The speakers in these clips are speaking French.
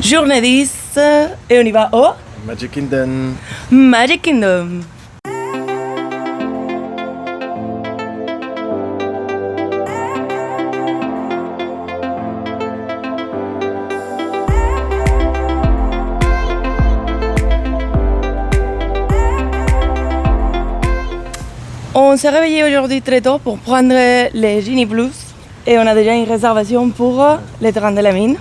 Journée 10 et on y va au Magic Kingdom. Magic Kingdom. On s'est réveillé aujourd'hui très tôt pour prendre les Genie Plus et on a déjà une réservation pour les trains de la mine,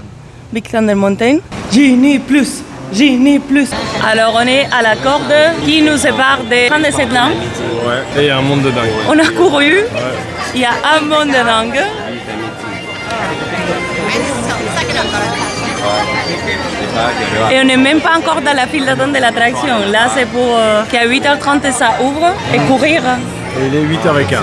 Big Thunder Mountain. Genie Plus, Genie Plus. Alors on est à la corde qui nous sépare des trains de Zetland. Ouais, et il y a un monde de dingue. On a couru, il y a un monde de dingue. Et on n'est même pas encore dans la file d'attente de l'attraction. Là c'est pour qu'à 8h30 ça ouvre et courir. Et il est 8h15.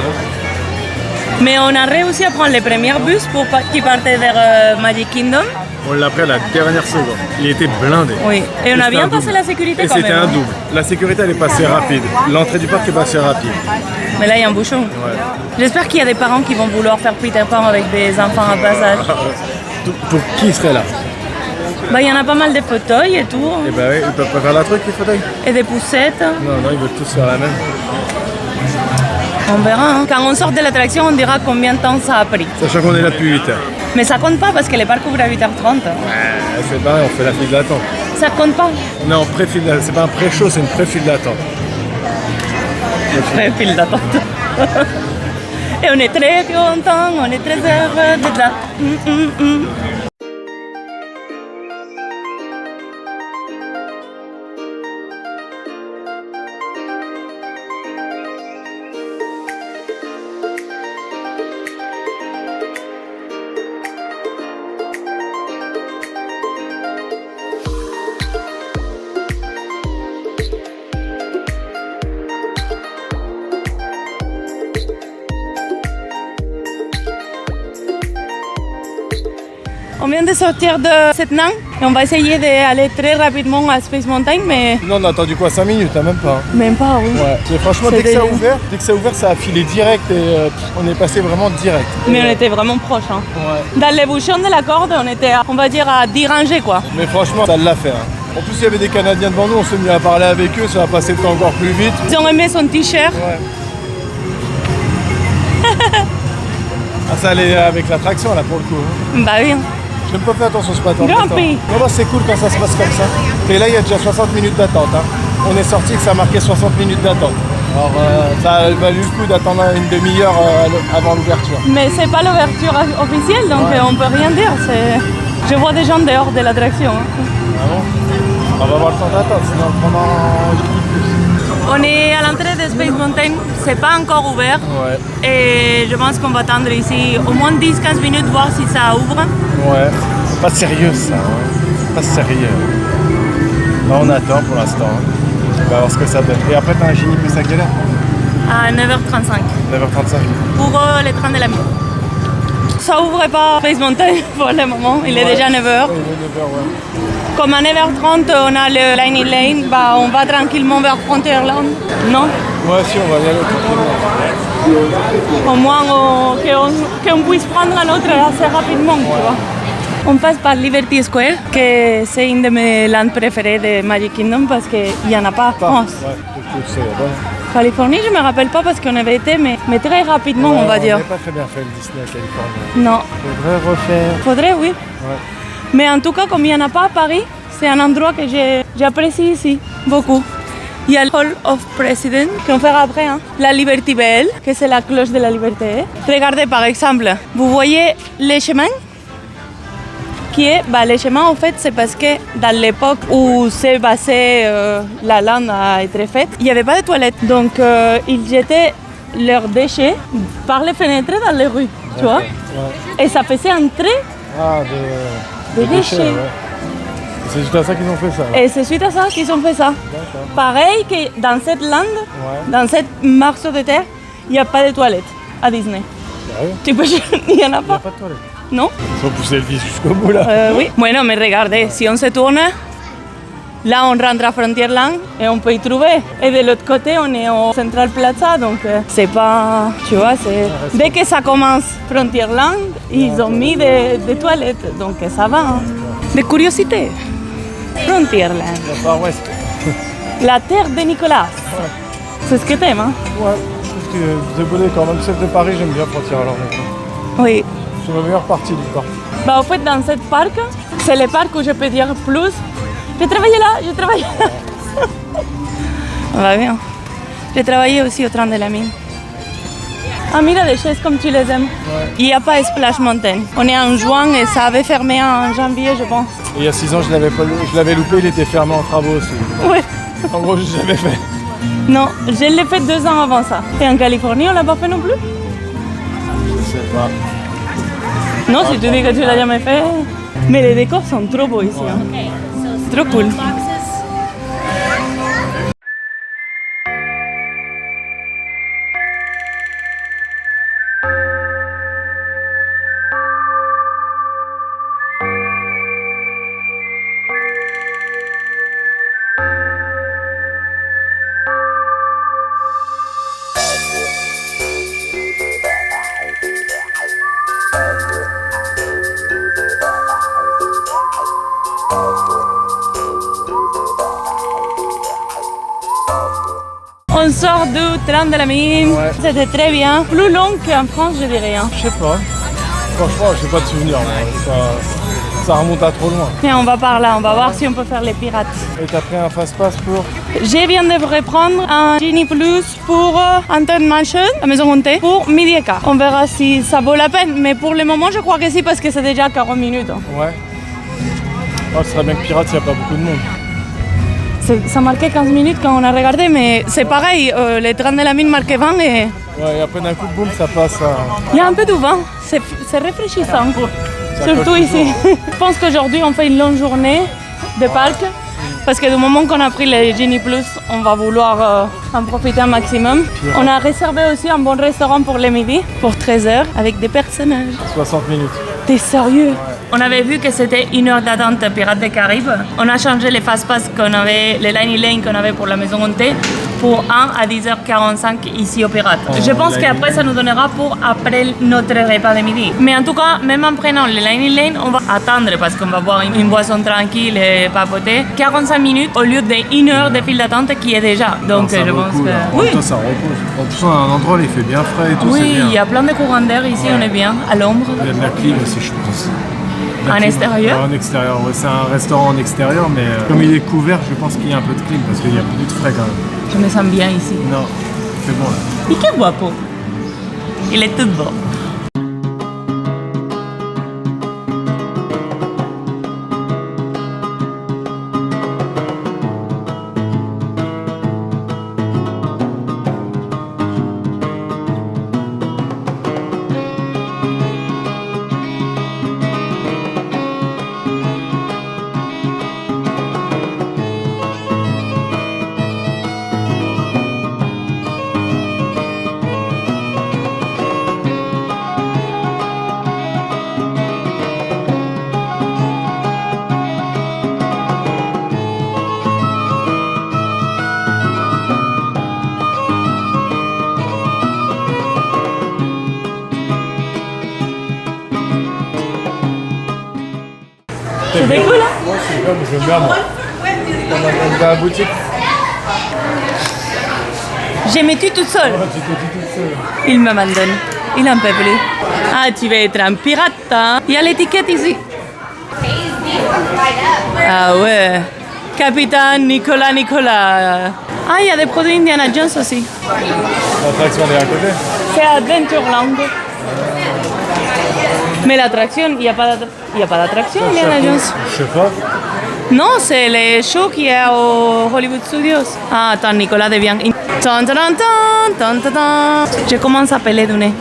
Mais on a réussi à prendre les premiers bus qui partaient vers Magic Kingdom. On l'a pris à la dernière seconde. Il était blindé. Oui, et on a bien passé la sécurité quand même. Et c'était un double. La sécurité elle est passée rapide. L'entrée du parc est passée rapide. Mais là il y a un bouchon. Ouais. J'espère qu'il y a des parents qui vont vouloir faire Peter Pan avec des enfants à passage. Pour qui serait là? Bah il y en a pas mal de fauteuils et tout. Et bah oui, ils peuvent pas faire la truc les fauteuils. Et des poussettes. Non, ils veulent tous faire la même. On verra. Hein. Quand on sort de l'attraction, on dira combien de temps ça a pris. Sachant qu'on est là depuis 8h. Mais ça compte pas parce que les parcs ouvrent à 8h30. Ouais, c'est pareil, on fait la file d'attente. Ça compte pas. Non, pré-file d'attente. C'est pas un pré-show, c'est une pré-file d'attente. Pré-file d'attente. Et on est très contents, on est très heureux d'être là. On vient de sortir de Zetland et on va essayer d'aller très rapidement à Space Mountain, mais... Non, on a attendu quoi, 5 minutes, même pas. Même pas, oui. Ouais. Et franchement, dès que ça a ouvert, ça a filé direct et on est passé vraiment direct. Mais on était vraiment proches. Hein. Ouais. Dans les bouchons de la corde, on était, on va dire, à 10 rangées, quoi. Mais franchement, ça l'a fait. Hein. En plus, il y avait des Canadiens devant nous, on s'est mis à parler avec eux, ça va passer le temps encore plus vite. Ils ont aimé son t-shirt. Ouais. Ah, ça allait avec l'attraction, là, pour le coup. Hein. Bah oui. J'ai même pas fait attention ce matin. Grand prix. Non, c'est cool quand ça se passe comme ça. Et là, il y a déjà 60 minutes d'attente. Hein. On est sorti que ça marquait 60 minutes d'attente. Alors, ça a valu le coup d'attendre une demi-heure avant l'ouverture. Mais c'est pas l'ouverture officielle, donc on peut rien dire. Je vois des gens dehors de l'attraction. Hein. Ah bon? On va avoir le temps d'attendre, sinon pendant... On est à l'entrée de Space Mountain, c'est pas encore ouvert. Ouais. Et je pense qu'on va attendre ici au moins 10-15 minutes, voir si ça ouvre. Ouais, c'est pas sérieux ça, hein. Pas sérieux. Là on attend pour l'instant. Hein. On va voir ce que ça donne. Et après t'as un Genie Plus à quelle heure? À 9h35. 9h35. Pour les trains de la mine. Ça ouvre pas Space Mountain pour le moment, il est déjà 9h. Ouais, il est 9h, ouais. Comme à 9h30 on a le Lightning Lane, bah, on va tranquillement vers Frontierland, non? Ouais, si, on va y aller tranquillement. Au moins qu'on puisse prendre un autre assez rapidement, tu vois. On passe par Liberty Square, que c'est une de mes landes préférées de Magic Kingdom parce qu'il n'y en a pas en France. Ouais, c'est bon. Californie, je ne me rappelle pas parce qu'on avait été, mais très rapidement, on va dire. On n'a pas très bien fait le Disney à Californie. Non. Faudrait refaire. Faudrait, oui. Ouais. Mais en tout cas, comme il n'y en a pas à Paris, c'est un endroit que j'apprécie ici, beaucoup. Il y a le Hall of Presidents, qu'on fera après, hein. La Liberty Bell, que c'est la cloche de la liberté. Regardez par exemple, vous voyez les chemins les chemins en fait c'est parce que dans l'époque où s'est basée la lande a été faite, il n'y avait pas de toilettes. Donc ils jetaient leurs déchets par les fenêtres dans les rues, tu vois. Ouais. Et ça faisait entrer des déchets. Ouais. C'est suite à ça qu'ils ont fait ça. Ouais. Et c'est suite à ça qu'ils ont fait ça. Pareil que dans cette lande, dans cette morceau de terre, il n'y a pas de toilettes à Disney. Tu peux, il n'y en a pas. Il n'y a pas de toilettes. Non? Ils sont poussés le vis jusqu'au bout là. Oui. Bueno, mais regardez, si on se tourne, là on rentre à Frontierland et on peut y trouver. Et de l'autre côté, on est au Central Plaza, donc c'est pas, tu vois, c'est... Dès que ça commence Frontierland, ils ont mis des toilettes, donc ça va. Hein. de curiosité. Frontierland. Le Far West. La terre de Nicolas. Ouais. C'est ce que t'aimes, hein? Ouais, je trouve que désolé, quand même, chef de Paris, j'aime bien Frontierland. Oui. C'est la meilleure partie du parc. Bah, au fait, dans cette parc, c'est le parc où je peux dire plus. J'ai travaillé là, j'ai travaillé là. On va bien. J'ai travaillé aussi au train de la mine. Ah, mira des chaises comme tu les aimes. Ouais. Il n'y a pas Splash Mountain. On est en juin et ça avait fermé en janvier, je pense. Et il y a 6 ans, je l'avais loupé, il était fermé en travaux aussi. Oui. En gros, je l'avais fait. Non, je l'ai fait 2 ans avant ça. Et en Californie, on l'a pas fait non plus? Je sais pas. Non, si tu dis que tu l'as jamais fait. Mais les décors sont trop beaux ici. Hein. Trop cool. On sort du train de la mine. Ouais. C'était très bien. Plus long qu'en France, je dirais. Hein. Je sais pas. Franchement, j'ai pas de souvenir. Ça remonte à trop loin. Mais on va par là, on va voir si on peut faire les pirates. Et t'as pris un fast-pass pour... Je viens de reprendre un Genie Plus pour Anton Mansion, la maison montée, pour midi et quart. On verra si ça vaut la peine, mais pour le moment, je crois que si, parce que c'est déjà 40 minutes. Hein. Ouais. Oh, ce serait bien que Pirates, il n'y a pas beaucoup de monde. Ça marquait 15 minutes quand on a regardé, mais c'est pareil, les trains de la mine marquaient 20 et... Ouais, et après d'un coup de boum, ça passe à... Il y a un peu de vent, c'est rafraîchissant. Ça Surtout colle ici. Je pense qu'aujourd'hui, on fait une longue journée de parc. Parce que du moment qu'on a pris les Genie Plus, on va vouloir en profiter un maximum. On a réservé aussi un bon restaurant pour le midi, pour 13 h, avec des personnages. 60 minutes. T'es sérieux? On avait vu que c'était 1 heure d'attente Pirates des Caraïbes. On a changé les fast-pass qu'on avait, les Line Lane qu'on avait pour la maison montée, pour 1 à 10h45 ici au Pirates. Je pense qu'après, ça nous donnera pour après notre repas de midi. Mais en tout cas, même en prenant les Line Lane, on va attendre parce qu'on va boire une boisson tranquille et papoter. 45 minutes au lieu de 1 heure de file d'attente qui est déjà. Donc je pense que... Oui. Ça repose. En plus, on a un endroit où il fait bien frais et tout, c'est Oui, bien. il y a plein de courants d'air ici, on est bien, à l'ombre. Il y a de la clim aussi, je pense. En extérieur? En extérieur, ouais, c'est un restaurant en extérieur, mais comme il est couvert, je pense qu'il y a un peu de clim parce qu'il y a plus de frais quand même. Je me sens bien ici. Non, c'est bon là. Y qué guapo. Il est tout beau. C'était cool, hein? Moi, c'est comme, j'aime bien moi. Comme dans la boutique. J'ai mis toute seule. Ouais, tu t'es dit toute seule. Il m'abandonne. Il en peut plus. Ah, tu veux être un pirate, hein? Il y a l'étiquette ici. Ah ouais. Capitaine Nicolas Nicolas. Ah, il y a des produits Indiana Jones aussi. L'attraction est à côté. C'est Adventureland. Mais l'attraction, il n'y a pas d'attraction Indiana Jones. Je sais pas. Non, c'est les shows qu'il y a au Hollywood Studios. Ah, attends, Nicolas devient... Tan, tan, tan, tan, tan, tan. Je commence à peler du nez.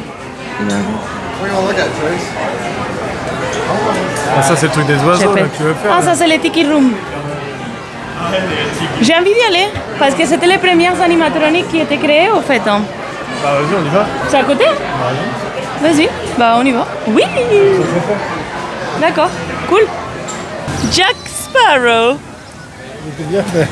Ah, ça, c'est le truc des oiseaux là, que tu veux faire. Ah, ça, c'est les Tiki Room. J'ai envie d'y aller parce que c'était les premières animatroniques qui étaient créées au fait. Hein. Bah, vas-y, on y va. C'est à côté? Vas-y, bah on y va. Oui! D'accord, cool. Jack Sparrow. C'était bien fait.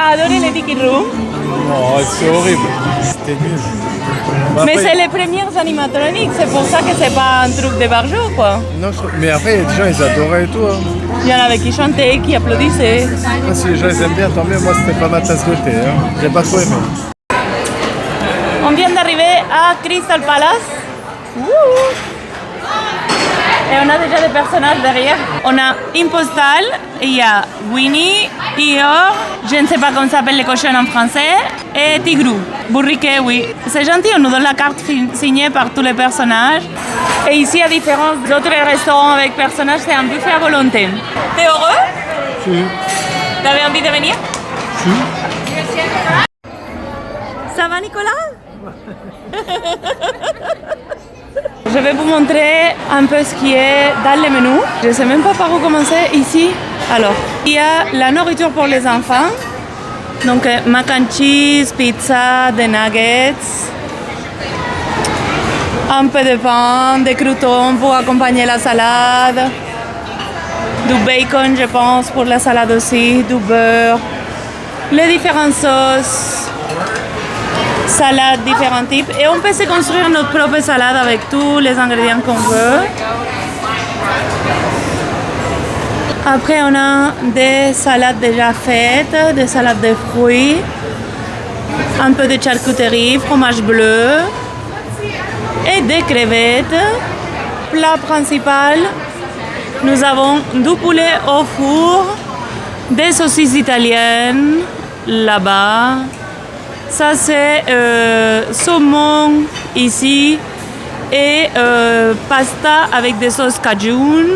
adoré les Tiki Room. Oh, c'est horrible. C'était nul. Mais Après, c'est les premières animatroniques, c'est pour ça que c'est pas un truc de barjo, quoi. non, mais après, il y a des gens, ils adoraient et tout. Hein. Il y en avait qui chantaient, qui applaudissaient. Après, si les gens ils aiment bien, tant mieux. Moi, c'était pas ma tasse de thé. Hein. J'ai pas trop aimé. On vient d'arriver à Crystal Palace. Et on a déjà des personnages derrière. On a Impostal, il y a Winnie, Eeyore, je ne sais pas comment s'appelle les cochons en français, et Tigrou. Bourriquet, oui. C'est gentil, on nous donne la carte signée par tous les personnages. Et ici, à différence d'autres restaurants avec personnages, c'est un buffet à volonté. T'es heureux? Si. T'avais envie de venir? Si. Ça va, Nicolas? Je vais vous montrer un peu ce qui est dans le menu. Je ne sais même pas par où commencer ici. Alors, il y a la nourriture pour les enfants. Donc, mac and cheese, pizza, des nuggets, un peu de pain, des croûtons pour accompagner la salade, du bacon, je pense, pour la salade aussi, du beurre, les différentes sauces. Salades différents types et on peut se construire notre propre salade avec tous les ingrédients qu'on veut. Après on a des salades déjà faites, des salades de fruits, un peu de charcuterie, fromage bleu et des crevettes. Plat principal, nous avons du poulet au four, des saucisses italiennes là-bas. Ça c'est saumon ici et pasta avec des sauces cajun,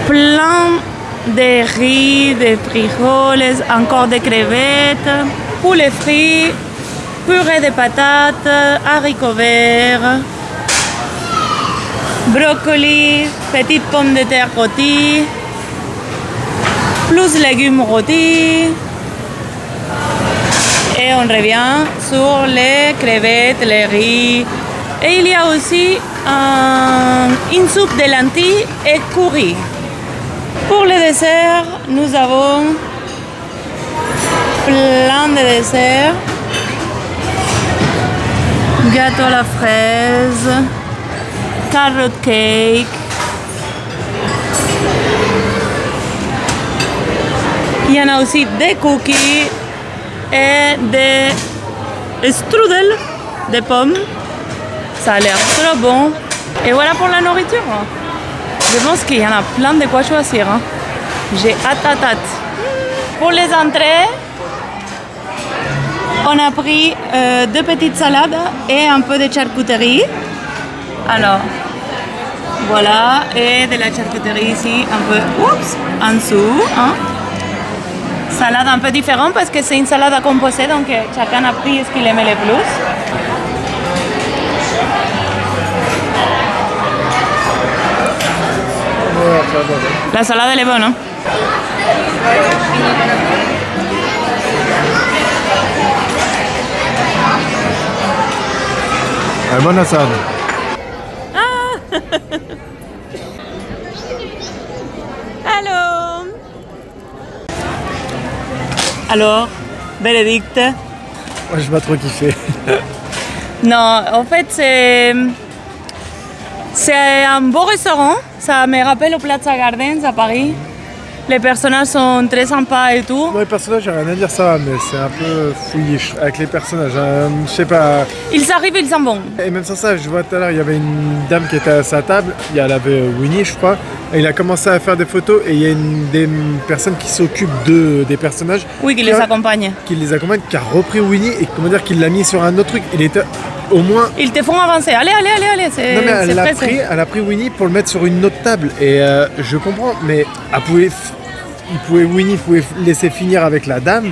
plein de riz, de frijoles, encore des crevettes, poulet frit, purée de patates, haricots verts, brocoli, petites pommes de terre rôties, plus légumes rôtis. Et on revient sur les crevettes, les riz. Et il y a aussi une soupe de lentilles et curry. Pour le dessert, nous avons plein de desserts. Gâteau à la fraise, carrot cake. Il y en a aussi des cookies et des strudels de pommes. Ça a l'air trop bon. Et voilà pour la nourriture. Je pense qu'il y en a plein de quoi choisir. Hein. J'ai hâte. Pour les entrées, on a pris deux petites salades et un peu de charcuterie. Alors, voilà. Et de la charcuterie ici, un peu en dessous. Hein. Salade un peu différente parce que c'est une salade à composer, donc chacun a pris ce qu'il aimait le plus. La salade elle est bonne, hein? Elle est bonne la salade. Ah. Allô. Alors, Bénédicte? Moi, j'ai pas trop kiffé. Non, en fait, c'est un beau restaurant. Ça me rappelle au Plaza Gardens à Paris. Les personnages sont très sympas et tout. Moi, les personnages, j'ai rien à dire, ça va, mais c'est un peu fouillis avec les personnages. Je sais pas. Ils arrivent, ils s'en vont. Et même sans ça, je vois tout à l'heure, il y avait une dame qui était à sa table. Elle avait Winnie, je crois. Et il a commencé à faire des photos et il y a des personnes qui s'occupent des personnages. Oui, qui les accompagnent. Qui les accompagne, qui a repris Winnie et comment dire, qui l'a mis sur un autre truc. Il était au moins. Ils te font avancer. Allez. Non mais elle a pris Winnie pour le mettre sur une autre table. Et je comprends, mais Winnie pouvait laisser finir avec la dame.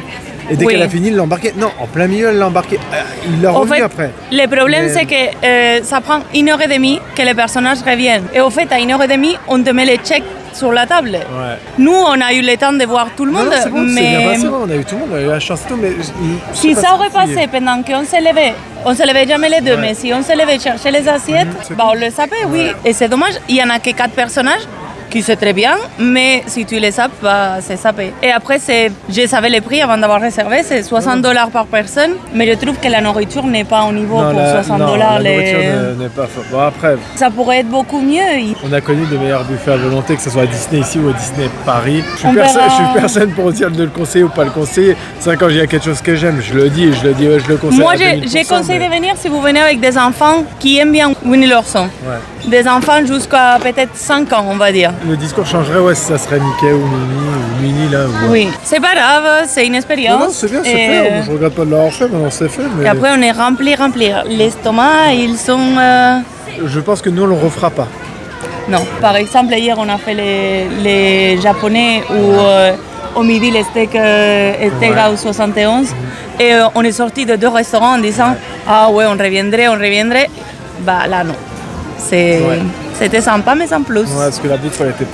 Et dès qu'elle a fini, il l'embarquait. Non, en plein milieu, elle l'a embarqué. Il l'a revenu après. Le problème, c'est que ça prend 1h30 que les personnages reviennent. Et au fait, à 1h30, on te met les checks sur la table. Ouais. Nous, on a eu le temps de voir tout le monde. Non, c'est bon, mais c'est bien passé, on a eu tout le monde, on a eu la chance et tout. Mais si ça aurait passé pendant qu'on se levait, on se levait jamais les deux, mais si on se levait chercher les assiettes, on le savait, oui. Et c'est dommage, il n'y en a que 4 personnages. qui c'est très bien, mais si tu les sapes, bah, c'est sapé. Et après, je savais les prix avant d'avoir réservé, c'est $60 par personne, mais je trouve que la nourriture n'est pas au niveau pour $60. Non, la nourriture n'est pas forte. Bon, après, ça pourrait être beaucoup mieux. On a connu des meilleurs buffets à volonté, que ce soit à Disney ici ou à Disney Paris. Je suis personne pour dire de le conseiller ou pas le conseiller. C'est vrai, quand il y a quelque chose que j'aime, je le dis, je le conseille. Moi, j'ai conseillé de venir si vous venez avec des enfants qui aiment bien Winnie l'ourson. Ouais. Des enfants jusqu'à peut-être 5 ans, on va dire. Le discours changerait, ouais, si ça serait Mickey ou Minnie là. Oui, c'est pas grave, c'est une expérience. Non, c'est bien, c'est fait. Je regrette pas de l'avoir fait, maintenant c'est fait. Mais... Et après, on est rempli. L'estomac, ils sont... Je pense que nous, on le refera pas. Non, par exemple, hier, on a fait les Japonais où au midi, les steaks étaient à 71. Et on est sorti de 2 restaurants en disant « Ah ouais, on reviendrait. » Bah là, non. C'était sympa, mais sans plus. Ouais, parce que la bouffe, elle était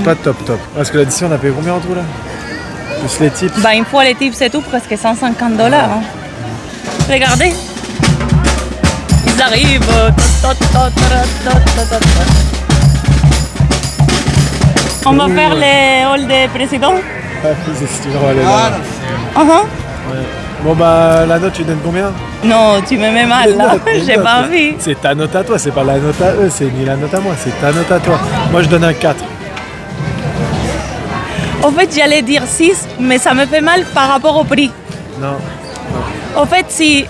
pas top. Parce que l'addition, on a payé combien en tout là? Plus les tips. Bah, une fois les tips, c'est tout, presque $150. Hein. Regardez. Ils arrivent. On va faire les halls des présidents. Ah, c'est toujours aller là. Ouais. Bon bah la note tu donnes combien? Non, tu me mets mal là, j'ai pas envie. C'est ta note à toi, c'est pas la note à eux, c'est ni la note à moi, c'est ta note à toi. Moi je donne un 4. En fait j'allais dire 6, mais ça me fait mal par rapport au prix. Non. En fait si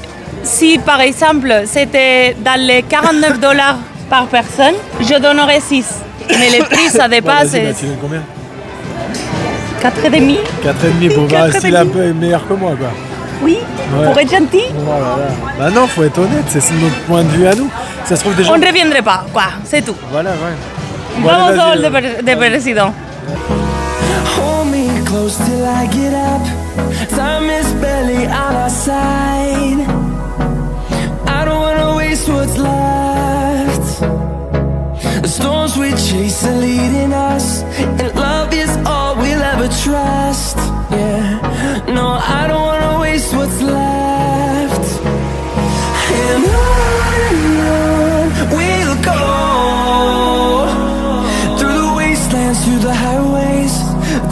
par exemple c'était dans les $49 par personne, je donnerais 6. Mais les prix ça dépasse. Bon, vas-y, tu donnes combien? 4,5. 4,5 pour voir s'il est un peu meilleur que moi quoi. Oui, pour être gentil. Oh là là. Bah non, faut être honnête, c'est notre point de vue à nous. Ça se trouve déjà. On ne reviendrait pas, quoi, c'est tout. Voilà, ouais. Vamos au hall de président. Hold me close till I get up. Time is barely on our side. I don't wanna waste what's left. The storms we chase are leading us, and love is all we'll ever trust. Yeah, no, I don't wanna waste what's left. And on we'll go, through the wastelands, through the highways,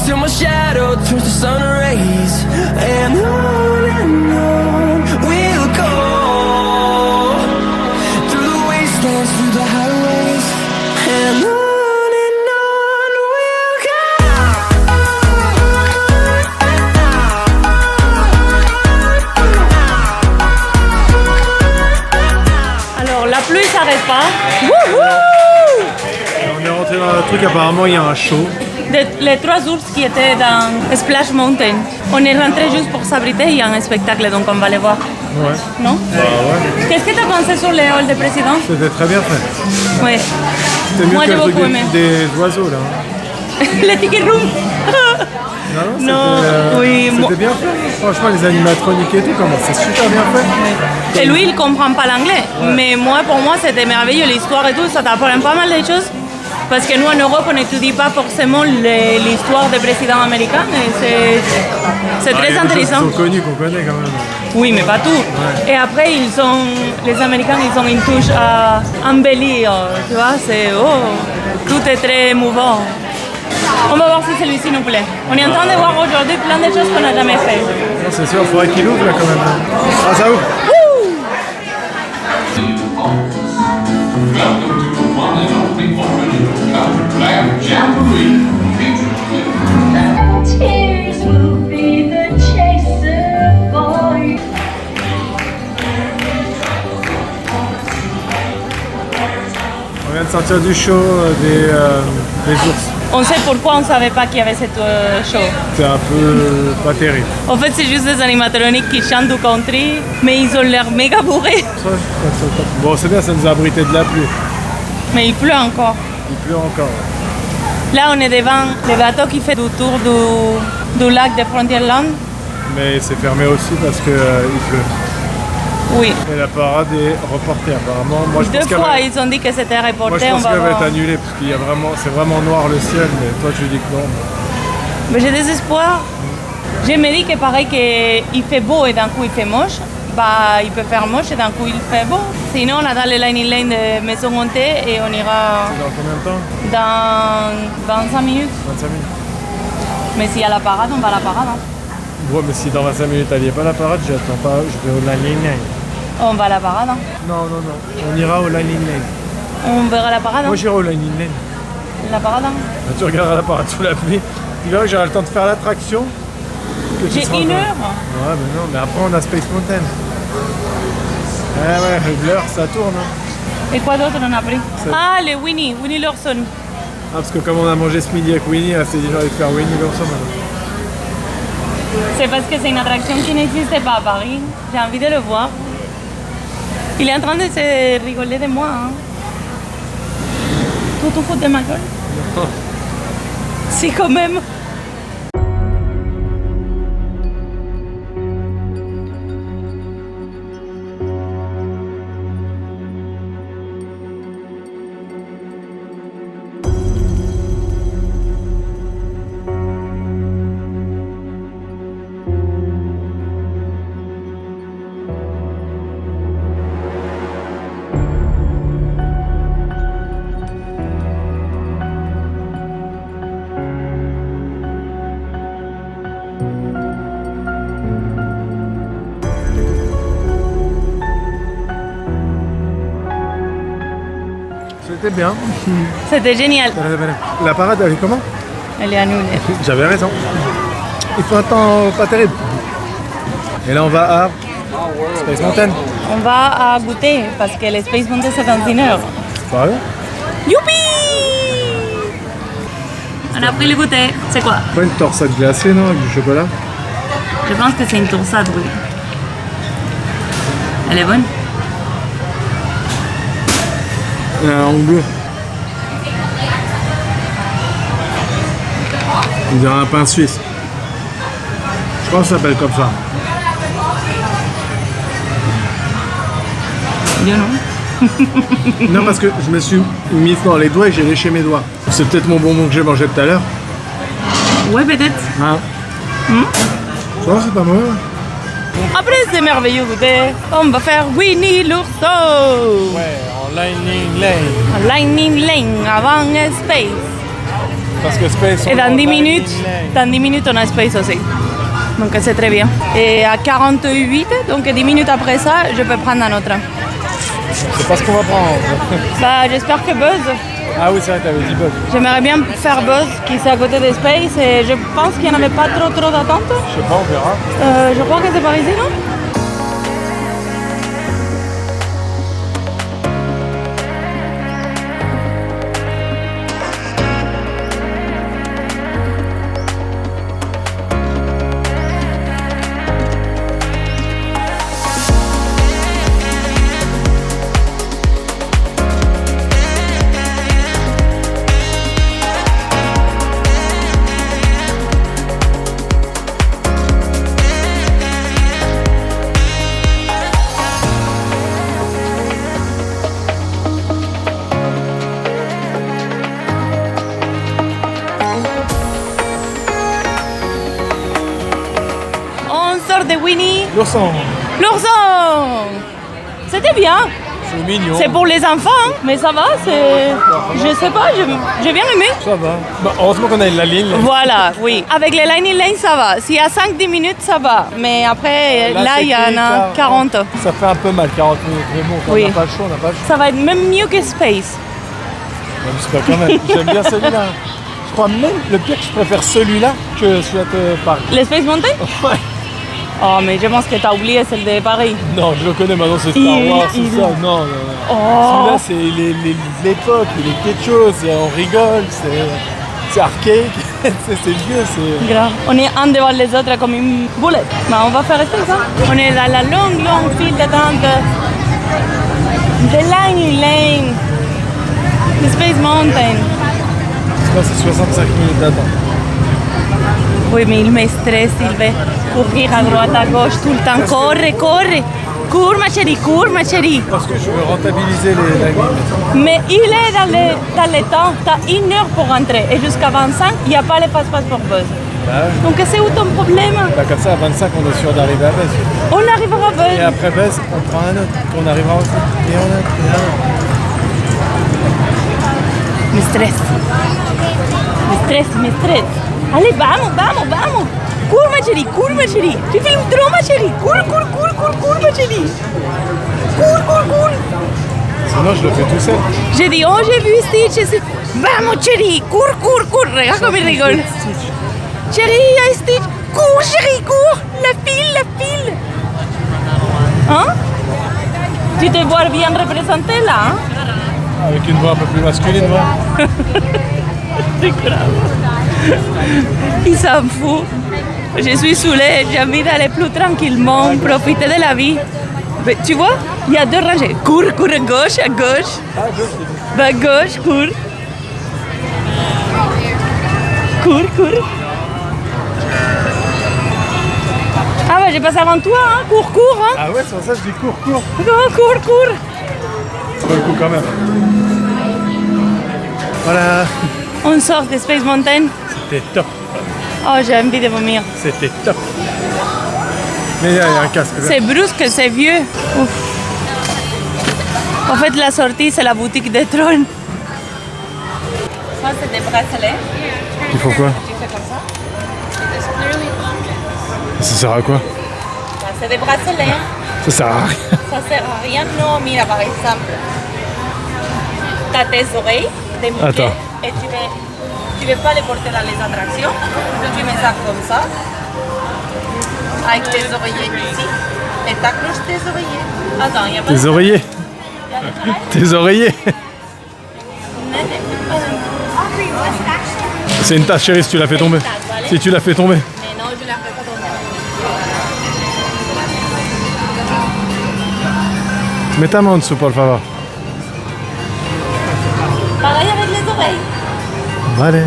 till my shadow turns to sun rays. And on we'll go, through the wastelands, through the highways, and on we'll go. Alors la pluie s'arrête pas. On est rentré dans le truc, apparemment il y a un show. Les 3 ours qui étaient dans Splash Mountain. On est rentré juste pour s'abriter, il y a un spectacle donc on va les voir. Ouais. Non? Bah ouais. Qu'est-ce que tu as pensé sur les halls de président? C'était très bien fait. Oui. C'était mieux Moi, que j'ai le truc beaucoup aimé. des oiseaux là. Les ticket room. Non, oui, c'était bien fait. Franchement, les animatroniques et tout, comment c'est super bien fait. Et lui, il comprend pas l'anglais. Ouais. Mais pour moi, c'était merveilleux. L'histoire et tout, ça t'apprend pas mal de choses. Parce que nous, en Europe, on n'étudie pas forcément l'histoire des présidents américains. Et c'est très intéressant. Ils sont connus, qu'on connaît quand même. Oui, mais pas tout. Ouais. Et après, les Américains, ils ont une touche à embellir. Tu vois, tout est très émouvant. On va voir si celui-ci nous plaît. On est en train de voir aujourd'hui plein de choses qu'on n'a jamais fait. Non, c'est sûr, il faudrait qu'il ouvre là quand même. Ah, ça ouvre. On vient de sortir du show des ours. On sait pourquoi on ne savait pas qu'il y avait cette show. C'est un peu pas terrible. En fait, c'est juste des animatroniques qui chantent du country, mais ils ont l'air méga bourrés. Bon, c'est bien, ça nous a abrité de la pluie. Mais il pleut encore. Il pleut encore. Ouais. Là, on est devant le bateau qui fait le tour du lac de Frontierland. Mais c'est fermé aussi parce qu'il pleut. Oui. Et la parade est reportée apparemment. Moi, je 2 fois, ils ont dit que c'était reporté. Moi, je pense qu'elle va être annulée parce qu'il y a c'est vraiment noir le ciel, mais toi, tu dis que non. Mais j'ai des espoirs. Je me dis que pareil qu'il fait beau et d'un coup il fait moche, bah, il peut faire moche et d'un coup il fait beau. Sinon, on a dans les Lightning Lane de Maison Montée et on ira Dans combien de temps? dans 25 minutes. 25 minutes. Mais s'il y a la parade, on va à la parade. Hein. Ouais, mais si dans 25 minutes elle n'y est pas la parade, j'attends pas, je vais au Lightning Lane. On va à la parade. Hein. Non, non, non. On ira au Lightning Lane. On verra la parade. Hein. Moi j'irai au Lightning Lane. La parade. Hein. Là, tu regarderas la parade sous la pluie. Tu verras que j'aurai le temps de faire l'attraction. J'ai 1 heure. Ouais, mais non, mais après on a Space Mountain. Ouais, l'heure ça tourne. Hein. Et quoi d'autre on a pris? Ah, les Winnie l'ourson. Ah, parce que comme on a mangé ce midi avec Winnie, elle s'est dit j'ai envie de faire Winnie l'ourson maintenant. C'est parce que c'est une attraction qui n'existe pas à Paris. J'ai envie de le voir. Il est en train de se rigoler de moi. Hein. Tu te fous de ma gueule? Si, quand même. C'était bien. C'était génial. La parade, elle est comment? Elle est annulée. J'avais raison. Il faut un temps pas terrible. Et là on va à Space Mountain. On va à goûter parce que le Space Mountain c'est dans 1 heure. Sérieux? Youpi! On a pris le goûter. C'est quoi? Pas une torsade glacée, non, avec du chocolat? Je pense que c'est une torsade, oui. Elle est bonne? Il y a un langue bleue. On dirait un pain suisse. Je pense que ça s'appelle comme ça. Yo non. Non, parce que je me suis mis dans les doigts et j'ai léché mes doigts. C'est peut-être mon bonbon que j'ai mangé tout à l'heure. Ouais, peut-être. Hein? Ça va, c'est pas mauvais. Après c'est merveilleux goûter, on va faire Winnie l'ourson. Ouais, en Lightning Lane. Lightning Lane avant Space. Parce que Space. Et dans 10 minutes, on a Space aussi. Donc c'est très bien. Et à 48, donc 10 minutes après ça, je peux prendre un autre. C'est pas ce qu'on va prendre. Bah, j'espère que Buzz. Ah oui, c'est vrai, t'avais dit Buzz. J'aimerais bien faire Buzz qui est à côté de Space et je pense qu'il n'y en avait pas trop d'attente. Je sais pas, on verra. Je crois que c'est par ici, non? De Winnie L'ourson. l'ourson. C'était bien. C'est mignon. C'est pour les enfants, hein, mais ça va. C'est, je sais pas, j'ai bien aimé. Ça va. Bah, heureusement qu'on a la ligne. Voilà, oui. Avec les Lightning Lane, ça va. S'il y a 5-10 minutes, ça va. Mais après, là, il y en a 40. Ça fait un peu mal, 40 minutes. Mais bon, quand Oui. on n'a pas le choix, on n'a pas le choix. Ça va être même mieux que Space. J'espère quand même. J'aime bien celui-là. Je crois même, le pire, que je préfère celui-là que celui-là de Paris. Le Space Mountain? Ouais. Oh, mais je pense que t'as oublié celle de Paris. Non, je le connais maintenant, c'est Star Wars, c'est ça. Non, non, non. Oh. Celui-là, c'est l'époque, il est quelque chose, on rigole, c'est arcade, c'est vieux, c'est... Grave. On est un devant les autres comme une boulette. Bah, on va faire ça. On est dans la longue file d'attente de Lightning Lane, de Space Mountain. Là, c'est 65 minutes d'attente. Oui, mais il me stresse, il va courir à droite, à gauche tout le temps. Corre. Cours, ma chérie. Parce que je veux rentabiliser la ligne. Mais il est dans les temps. Tu as 1 heure pour rentrer. Et jusqu'à 25, il n'y a pas les passe-passe pour Buzz. Bah ouais. Donc c'est où ton problème? Bah comme ça, à 25, on est sûr d'arriver à Buzz. On arrivera à Et Buzz. après Buzz, on prend un autre. On arrivera aussi. Et un autre. Et un autre. Me stress. Me stress. Allez, vamos. Cours ma chérie. Tu filmes trop ma chérie. Cours ma chérie. Cours. Sinon, je le fais tout seul. J'ai dit, oh j'ai vu Stitch. Vamos chérie, cours. Regarde comme il rigole. Chérie, il y a Stitch. Cours chérie, cours. La file. Hein? Tu te vois bien représenté là, hein? Avec une voix un peu plus masculine, ouais. C'est grave. Il s'en fout. Je suis saoulée, j'ai envie d'aller plus tranquillement, profiter de la vie. Mais tu vois, il y a 2 rangées. Cours, à gauche. Ah, gauche, À gauche, cours. Cours. Ah bah j'ai passé avant toi, hein. Cours, hein. Ah ouais, c'est pour ça que je dis cours. Cours. Ça vaut le coup quand même. Voilà. On sort de Space Mountain. C'était top. Oh, j'ai envie de vomir. C'était top. Mais il y a un casque là. C'est brusque, c'est vieux. Ouf. En fait, la sortie, c'est la boutique de Tron. Ça, c'est des bracelets. Il faut quoi? Tu fais comme ça. Ça sert à quoi? C'est des bracelets. Ça sert à rien. Ça sert à rien. Non, mira, par exemple. T'as tes oreilles de Mickey. Attends. Et tu veux pas les porter dans les attractions. Donc tu mets ça comme ça. Avec tes oreillers ici. Et t'accroches tes oreillers. Attends, il y a pas Tes oreillers. Tes oreillers. C'est une tache, chérie, si tu la fais tomber. Si tu la fais tomber. Mais non, je la fais pas tomber. Mets ta main en dessous, por favor. Pareil avec les oreilles. Vale.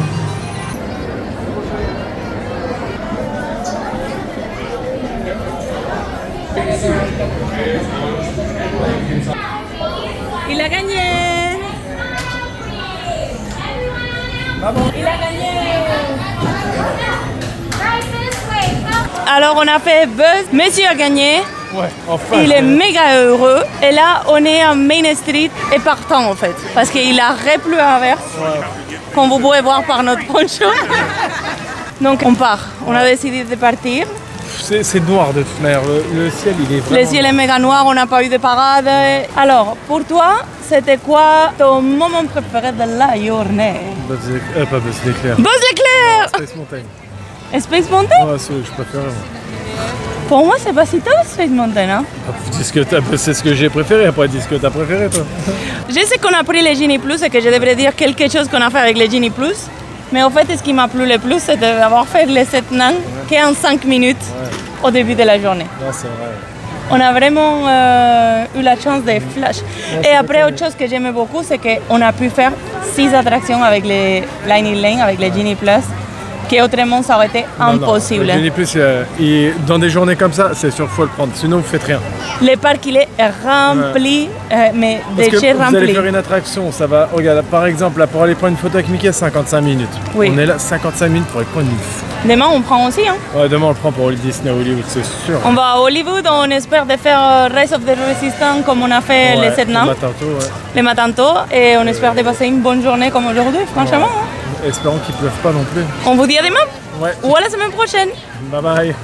Il a gagné. Il a gagné. Alors on a fait Buzz, Monsieur a gagné. Ouais, enfin. Il est méga heureux. Et là, on est à Main Street et partant en fait. Parce qu'il a replu à Anvers. Comme vous pouvez voir par notre poncho. Donc on part. On a décidé de partir. C'est noir de toute manière. Le ciel, il est vraiment... Le ciel est méga noir, on n'a pas eu de parade. Alors, pour toi, c'était quoi ton moment préféré de la journée? Pas Buzz l'éclair. Buzz l'éclair! Space Mountain. Space Mountain? Ouais, c'est ce que je préfère. Pour moi, c'est pas si tôt Space Mountain. Hein? C'est ce que j'ai préféré, après dis ce que t'as préféré toi. Je sais qu'on a pris les Genie Plus et que je devrais dire quelque chose qu'on a fait avec les Genie Plus. Mais en fait, ce qui m'a plu le plus, c'est d'avoir fait les 7 nains qu'en 5 minutes au début de la journée. Non, c'est vrai. On a vraiment eu la chance de flash. Et après, autre chose que j'aimais beaucoup, c'est qu'on a pu faire 6 attractions avec les Lightning Lane, avec les Genie Plus, qu'autrement, ça aurait été impossible. Non, Genie Plus, dans des journées comme ça, c'est sûr qu'il faut le prendre, sinon vous faites rien. Le parc, il est rempli, mais Parce que déjà vous allez rempli. faire une attraction, ça va, regarde, par exemple, là, pour aller prendre une photo avec Mickey, 55 minutes. Oui. On est là 55 minutes pour aller prendre une photo. Demain, on prend aussi. Hein. Ouais, demain on le prend pour Disney Hollywood, c'est sûr. On va à Hollywood, on espère de faire Rise of the Resistance comme on a fait les 7 nains, les matins tôt, et on espère de passer une bonne journée comme aujourd'hui, franchement. Hein. Espérons qu'il ne pleuve pas non plus. On vous dit à demain Ouais. ou à la semaine prochaine. Bye bye.